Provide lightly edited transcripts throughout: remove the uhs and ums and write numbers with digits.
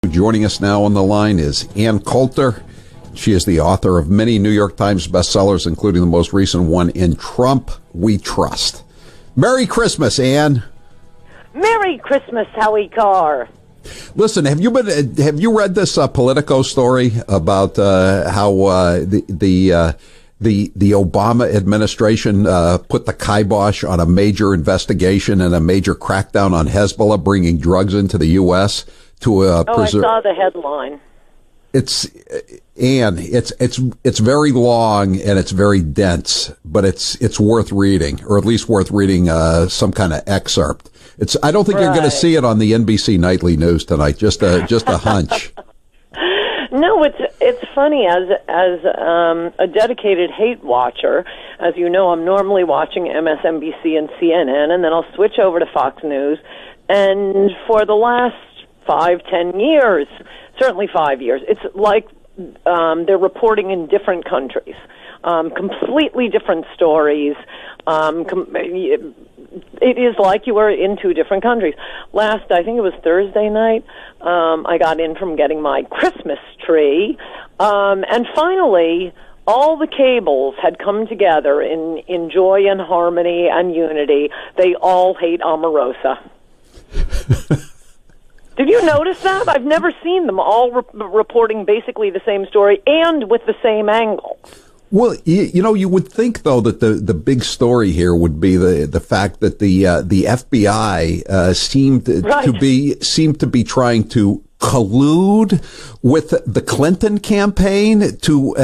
Joining us now on the line is Ann Coulter. She is the author of many New York Times bestsellers, including the most recent one, In Trump We Trust. Merry Christmas, Ann. Merry Christmas, Howie Carr. Listen, have you read this Politico story about how the Obama administration put the kibosh on a major investigation and a major crackdown on Hezbollah bringing drugs into the U.S. to I saw the headline. It's very long and it's very dense, but it's worth reading, or at least worth reading some kind of excerpt. I don't think you're going to see it on the NBC Nightly News tonight. Just a hunch. No, it's funny as a dedicated hate watcher. As you know, I'm normally watching MSNBC and CNN, and then I'll switch over to Fox News. And for the last 5-10 years, certainly 5 years, it's like they're reporting in different countries, completely different stories. It is like you were in two different countries. I think it was Thursday night, I got in from getting my Christmas tree, and finally all the cables had come together in joy and harmony and unity. They all hate Omarosa. Did you notice that? I've never seen them all reporting basically the same story and with the same angle. Well, you would think though that the big story here would be the fact that the FBI seemed to be trying to collude with the Clinton campaign to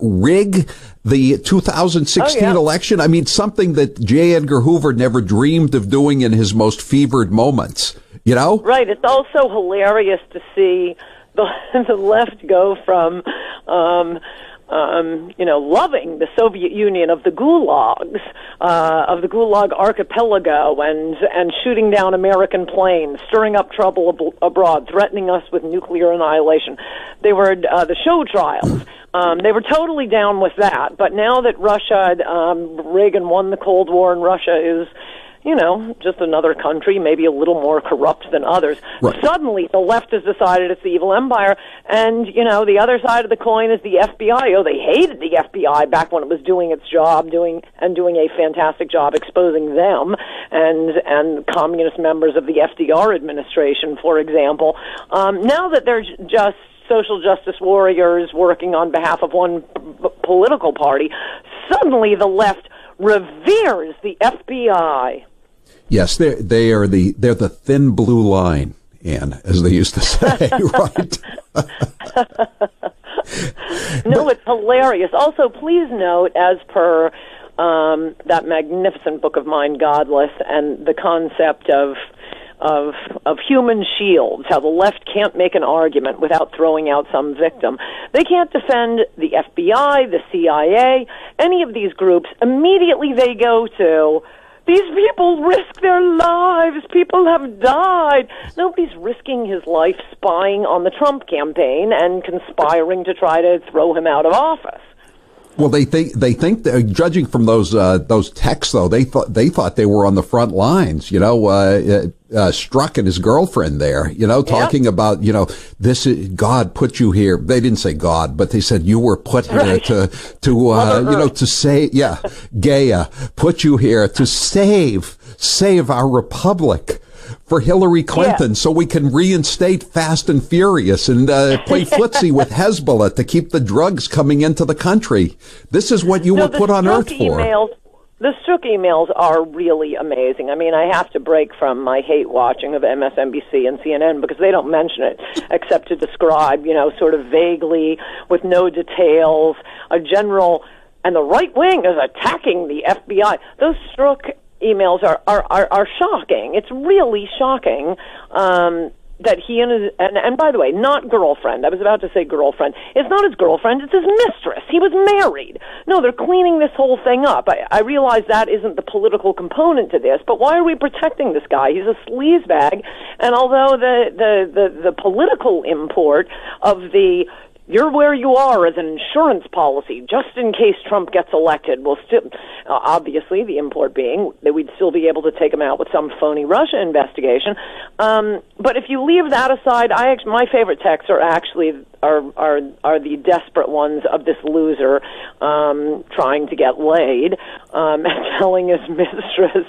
rig the 2016 election. I mean, something that J. Edgar Hoover never dreamed of doing in his most fevered moments. You know? Right. It's also hilarious to see the left go from, loving the Soviet Union of the Gulag archipelago and shooting down American planes, stirring up trouble abroad, threatening us with nuclear annihilation. They were the show trials. They were totally down with that. But now that Reagan won the Cold War and Russia is, just another country, maybe a little more corrupt than others. Right. Suddenly, the left has decided it's the evil empire, and, the other side of the coin is the FBI. Oh, they hated the FBI back when it was doing its job, doing a fantastic job exposing them, and communist members of the FDR administration, for example. Now that they're just social justice warriors working on behalf of one political party, suddenly the left reveres the FBI. Yes, they're the thin blue line, Ann, as they used to say, right? No, it's hilarious. Also, please note, as per that magnificent book of mine, Godless, and the concept of human shields, how the left can't make an argument without throwing out some victim. They can't defend the FBI, the CIA, any of these groups. Immediately they go to, these people risk their lives. People have died. Nobody's risking his life spying on the Trump campaign and conspiring to try to throw him out of office. Well, they think judging from those texts, though, they thought they were on the front lines. Strzok and his girlfriend there, talking about, this is, God put you here. They didn't say God, but they said you were put here to save, Gaia put you here to save our republic for Hillary Clinton, so we can reinstate Fast and Furious and play footsie with Hezbollah to keep the drugs coming into the country. This is what you were put on earth for. The Strzok emails are really amazing. I mean, I have to break from my hate watching of MSNBC and CNN because they don't mention it except to describe, sort of vaguely with no details, a general, and the right wing is attacking the FBI. Those Strzok emails are shocking. It's really shocking that he and by the way, not girlfriend. I was about to say girlfriend. It's not his girlfriend. It's his mistress. He was married. No, they're cleaning this whole thing up. I realize that isn't the political component to this, but why are we protecting this guy? He's a sleazebag, and although the political import of the you're where you are as an insurance policy, just in case Trump gets elected. We'll still, obviously, the import being that we'd still be able to take him out with some phony Russia investigation. But if you leave that aside, my favorite texts are actually are the desperate ones of this loser trying to get laid, telling his mistress,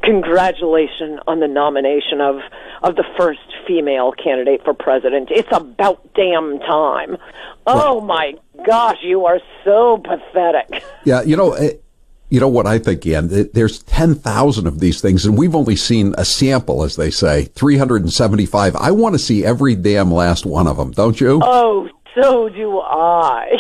"Congratulations on the nomination of the first female candidate for president. It's about damn time." Oh my gosh, you are so pathetic. Yeah, you know what I think, Ian? There's 10,000 of these things, and we've only seen a sample, as they say, 375. I want to see every damn last one of them, don't you? Oh, so do I.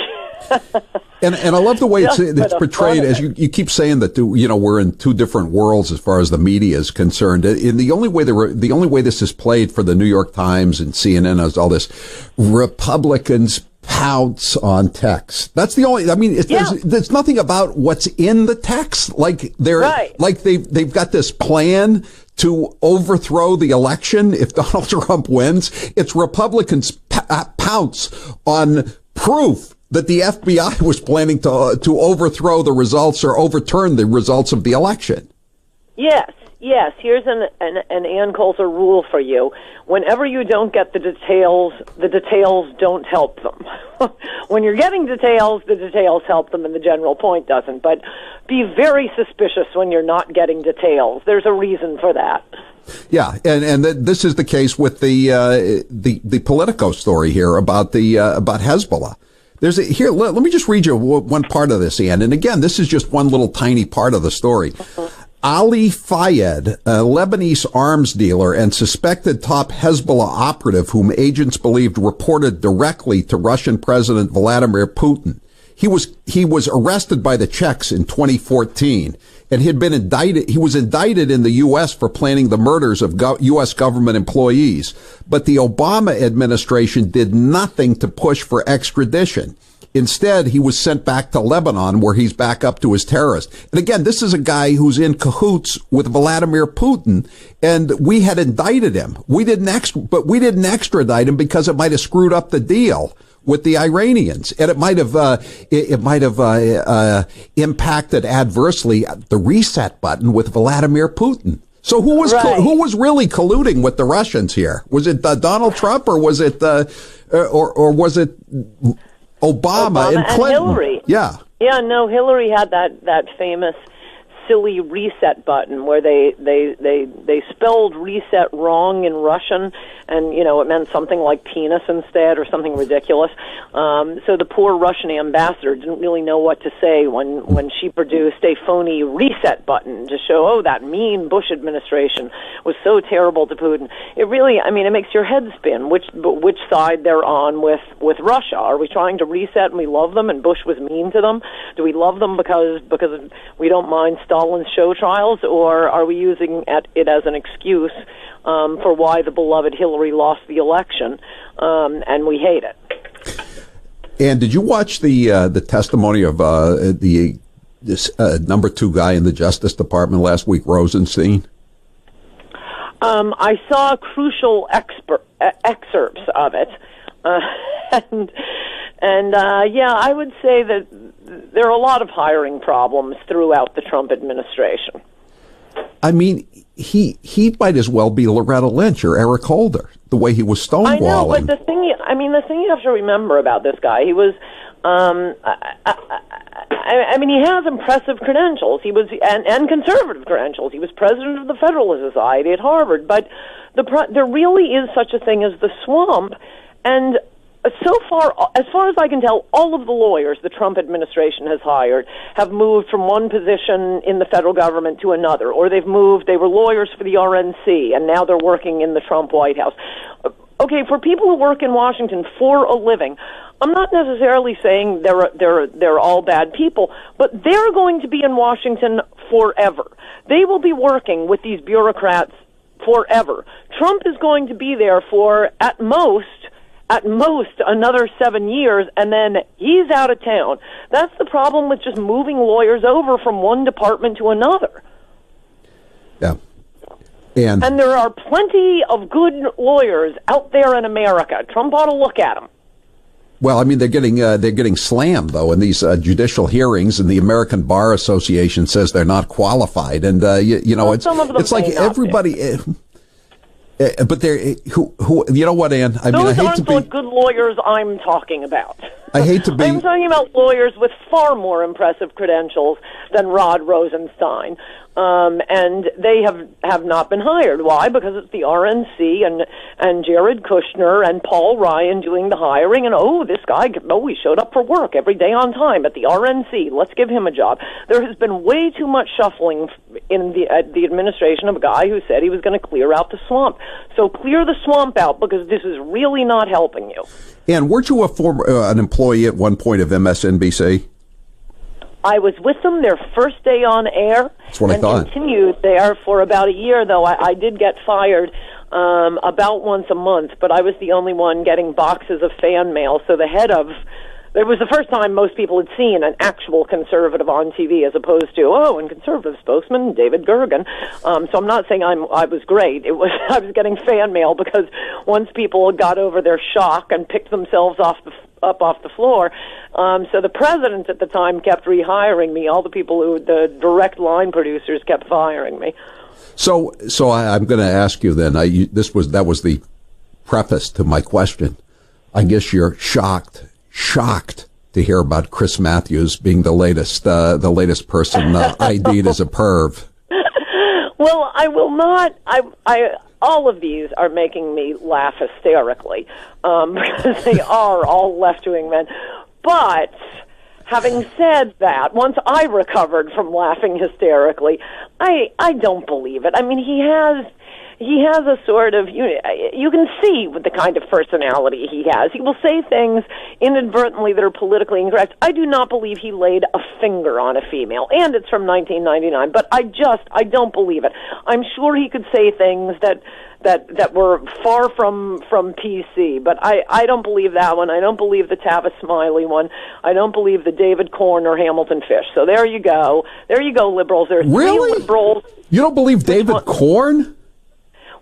And I love the way it's portrayed, as you keep saying that, we're in two different worlds as far as the media is concerned. And the only way this is played for the New York Times and CNN is all this Republicans pounce on text. That's the only. I mean, there's nothing about what's in the text. Like they've got this plan to overthrow the election if Donald Trump wins. It's Republicans pounce on proof that the FBI was planning to overthrow the results or overturn the results of the election. Yes. Here's an Ann Coulter rule for you. Whenever you don't get the details don't help them. When you're getting details, the details help them and the general point doesn't. But be very suspicious when you're not getting details. There's a reason for that. Yeah, and this is the case with the Politico story here about Hezbollah. Here, let me just read you one part of this, Ian. And again, this is just one little tiny part of the story. Ali Fayed, a Lebanese arms dealer and suspected top Hezbollah operative whom agents believed reported directly to Russian President Vladimir Putin. He was arrested by the Czechs in 2014 and he was indicted in the U.S. for planning the murders of U.S. government employees. But the Obama administration did nothing to push for extradition. Instead, he was sent back to Lebanon, where he's back up to his terrorists. And again, this is a guy who's in cahoots with Vladimir Putin, and we had indicted him. We didn't extradite him because it might have screwed up the deal with the Iranians, and it might have impacted adversely the reset button with Vladimir Putin. So who was really colluding with the Russians here? Was it Donald Trump, or was it Obama and Clinton? And Hillary. Yeah. Yeah, no, Hillary had that famous silly reset button where they spelled reset wrong in Russian, and it meant something like penis instead or something ridiculous. So the poor Russian ambassador didn't really know what to say when she produced a phony reset button to show, that mean Bush administration was so terrible to Putin. It really, it makes your head spin which side they're on with Russia. Are we trying to reset and we love them and Bush was mean to them? Do we love them because we don't mind Stalin's show trials, or are we using it as an excuse for why the beloved Hillary lost the election, and we hate it? And did you watch the testimony of this number 2 guy in the Justice Department last week, Rosenstein? I saw crucial excerpts of it, and I would say that there are a lot of hiring problems throughout the Trump administration. I mean, he might as well be Loretta Lynch or Eric Holder, the way he was stonewalling. I know, but the thing you have to remember about this guy, he was, he has impressive credentials. He was, and conservative credentials. He was president of the Federalist Society at Harvard, but there really is such a thing as the swamp, and so far, as far as I can tell, all of the lawyers the Trump administration has hired have moved from one position in the federal government to another, or they were lawyers for the RNC, and now they're working in the Trump White House. Okay, for people who work in Washington for a living, I'm not necessarily saying they're all bad people, but they're going to be in Washington forever. They will be working with these bureaucrats forever. Trump is going to be there for, at most another 7 years, and then he's out of town. That's the problem with just moving lawyers over from one department to another. Yeah. And there are plenty of good lawyers out there in America. Trump ought to look at them. Well, I mean, they're getting slammed though in these judicial hearings, and the American Bar Association says they're not qualified, and well, it's like everybody. But they're who you know what, Ann? I mean, I hate to be good lawyers I'm talking about. I hate to be. I'm talking about lawyers with far more impressive credentials than Rod Rosenstein. And they have not been hired. Why? Because it's the RNC and Jared Kushner and Paul Ryan doing the hiring. And this guy, he showed up for work every day on time at the RNC. Let's give him a job. There has been way too much shuffling in the administration of a guy who said he was going to clear out the swamp. So clear the swamp out, because this is really not helping you. And weren't you an employee at one point of MSNBC? I was with them their first day on air. That's what I thought. Continued there for about a year, though. I did get fired about once a month, but I was the only one getting boxes of fan mail. So it was the first time most people had seen an actual conservative on TV, as opposed to, and conservative spokesman David Gergen. So I'm not saying I was great. I was getting fan mail because once people got over their shock and picked themselves up off the floor. So the president at the time kept rehiring me. All the the direct line producers kept firing me. So I'm going to ask you then. That was the preface to my question. I guess you're shocked to hear about Chris Matthews being the latest person ID'd as a perv. Well, I will not. All of these are making me laugh hysterically because they are all left-wing men. But having said that, once I recovered from laughing hysterically, I don't believe it. I mean, he has a sort of, you can see with the kind of personality he has. He will say things inadvertently that are politically incorrect. I do not believe he laid a finger on a female, and it's from 1999, but I don't believe it. I'm sure he could say things that were far from PC, but I don't believe that one. I don't believe the Tavis Smiley one. I don't believe the David Corn or Hamilton Fish. So there you go. There you go, liberals. There's really? 3 liberals. You don't believe David Corn?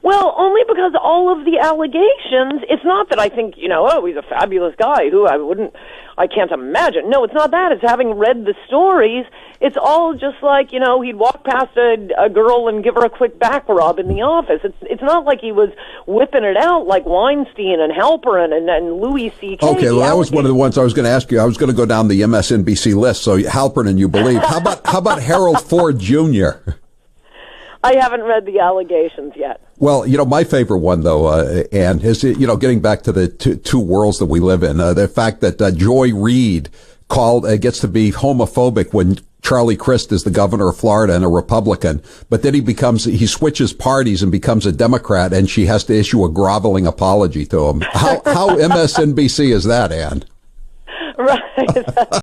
Well, only because all of the allegations, it's not that I think, he's a fabulous guy who I can't imagine. No, it's not that. It's having read the stories. It's all just like, he'd walk past a girl and give her a quick back rub in the office. It's not like he was whipping it out like Weinstein and Halperin and Louis C.K. Okay, well, that was one of the ones I was going to ask you. I was going to go down the MSNBC list, so Halperin you believe. How about Harold Ford Jr.? I haven't read the allegations yet. Well, my favorite one, though, Ann, is, getting back to the two worlds that we live in, the fact that Joy Reid gets to be homophobic when Charlie Crist is the governor of Florida and a Republican, but then he switches parties and becomes a Democrat, and she has to issue a groveling apology to him. How MSNBC is that, Ann? Right.